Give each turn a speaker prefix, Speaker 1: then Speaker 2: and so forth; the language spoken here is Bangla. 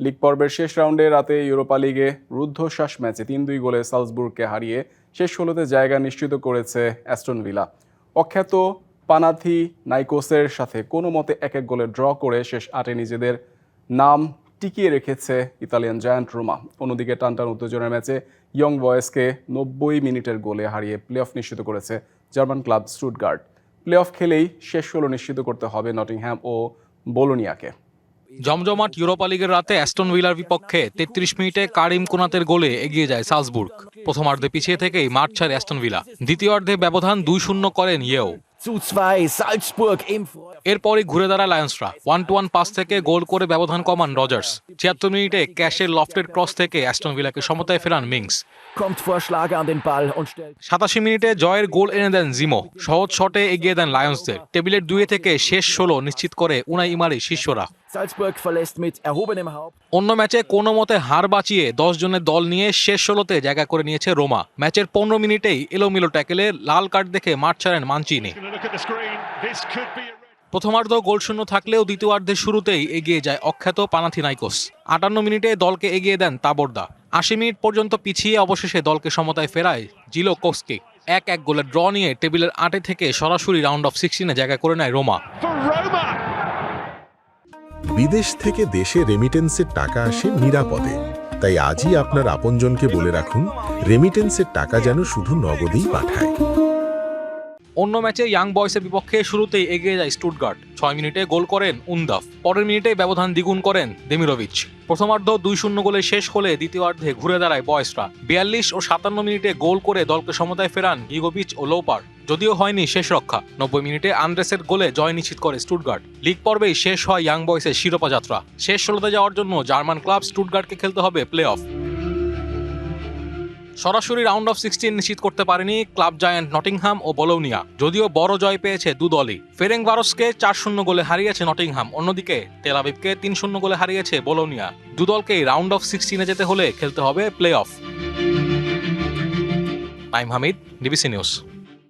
Speaker 1: লিগ পর্বের শেষ রাউন্ডে রাতে ইউরোপা লিগে রুদ্ধশ্বাস ম্যাচে ৩-২ গোলে সালজবুর্গকে হারিয়ে শেষ ১৬তে জায়গা নিশ্চিত করেছে অ্যাস্টন ভিলা। অখ্যাত পানাথি নাইকোসের সাথে কোনো মতে ১-১ গোলে ড্র করে শেষ ৮-এ নিজেদের নাম টিকিয়ে রেখেছে ইতালিয়ান জায়ান্ট রোমা। অন্যদিকে টানটান উত্তেজনার ম্যাচে ইয়ং বয়েজকে ৯০ মিনিটের গোলে হারিয়ে প্লে অফ নিশ্চিত করেছে German club Stuttgart. Play of খেলেই শেষ ১৬ নিশ্চিত করতে হবে নটিংহ্যাম ও বোলোনিয়াকে।
Speaker 2: জমজমাট ইউরোপা লিগের রাতে অ্যাস্টন ভিলার বিপক্ষে ৩৩ মিনিটে কারিম কোনাতের গোলে এগিয়ে যায় সালজবুর্গ। প্রথমার্ধে পিছিয়ে থেকেই মাঠ ছাড়ে অ্যাস্টন ভিলা। দ্বিতীয়ার্ধে ব্যবধান ২-০ করেন ইয়েও। এরপরই ঘুরে দাঁড়ায় লায়ন্সরা। ১-১ পাস থেকে গোল করে ব্যবধান কমান রজার্স। ৭৬ মিনিটে ক্যাশের লফটেড ক্রস থেকে অ্যাস্টন ভিলাকে সমতায় ফেরান মিংস। ৮৭ মিনিটে জয়ের গোল এনে দেন জিমো। সহজ শটে এগিয়ে দেন লায়ন্সদের। টেবিলের ২ থেকে শেষ ১৬ নিশ্চিত করে উনাই ইমারি শিষ্যরা। অন্য ম্যাচে কোনো মতে হার বাঁচিয়ে ১০ জনের দল নিয়ে শেষ ১৬তে জায়গা করে নিয়েছে রোমা। ম্যাচের ১৫ মিনিটেই এলোমেলো ট্যাকেলে লাল কার্ড দেখে মাঠ ছাড়েন মানচিনি। প্রথমার্ধ গোলশূন্য থাকলেও দ্বিতীয়ার্ধের শুরুতেই এগিয়ে যায় অখ্যাত পানাথিনাইকোস। ৫৮ মিনিটে দলকে এগিয়ে দেন তাবর্দা। ৮০ মিনিট পর্যন্ত পিছিয়ে অবশেষে দলকে সমতায় ফেরায় জিলোকোস্কি। ১-১ গোলে ড্র নিয়ে টেবিলের ৮ থেকে সরাসরি রাউন্ড অফ 16-এ জায়গা করে নেয় রোমা।
Speaker 3: বিদেশ থেকে দেশে রেমিটেন্সের টাকা আসে নিরাপদে। তাই আজই আপনার আপনজনকে বলে রাখুন, রেমিটেন্সের টাকা যেন শুধু নগদেই পাঠায়।
Speaker 2: অন্য ম্যাচে ইয়াং বয়েসের বিপক্ষে শুরুতেই এগিয়ে যায় স্টুটগার্ট। ৬ মিনিটে গোল করেন উন্দাফ। পরের মিনিটে ব্যবধান দ্বিগুণ করেন দেমিরোভিচ। প্রথমার্ধ ২-০ গোলে শেষ হলে দ্বিতীয়ার্ধে ঘুরে দাঁড়ায় বয়েসরা। ৪২ ও ৫৭ মিনিটে গোল করে দলকে সমতায় ফেরান গিগোভিচ ও লোপার। যদিও হয়নি শেষ রক্ষা। ৯০ মিনিটে আন্দ্রেসের গোলে জয় নিশ্চিত করে স্টুটগার্ট। লিগ পর্বেই শেষ হয় ইয়াং বয়েসের শিরোপা যাত্রা। শেষ ১৬তে যাওয়ার জন্য জার্মান ক্লাব স্টুটগার্টকে খেলতে হবে প্লে অফ। সরাসরি রাউন্ড অফ 16 নিশ্চিত করতে পারেনি ক্লাব জায়ান্ট নটিংহ্যাম ও বোলোনিয়া। যদিও বড় জয় পেয়েছে দু দলই। ফেরেংভারোসকে ৪-০ গোলে হারিয়েছে নটিংহ্যাম, অন্যদিকে তেল আবিবকে ৩-০ গোলে হারিয়েছে বোলোনিয়া। দু দলকেই রাউন্ড অফ 16-এ যেতে হলে খেলতে হবে play of. Naim Hamid, DBC news.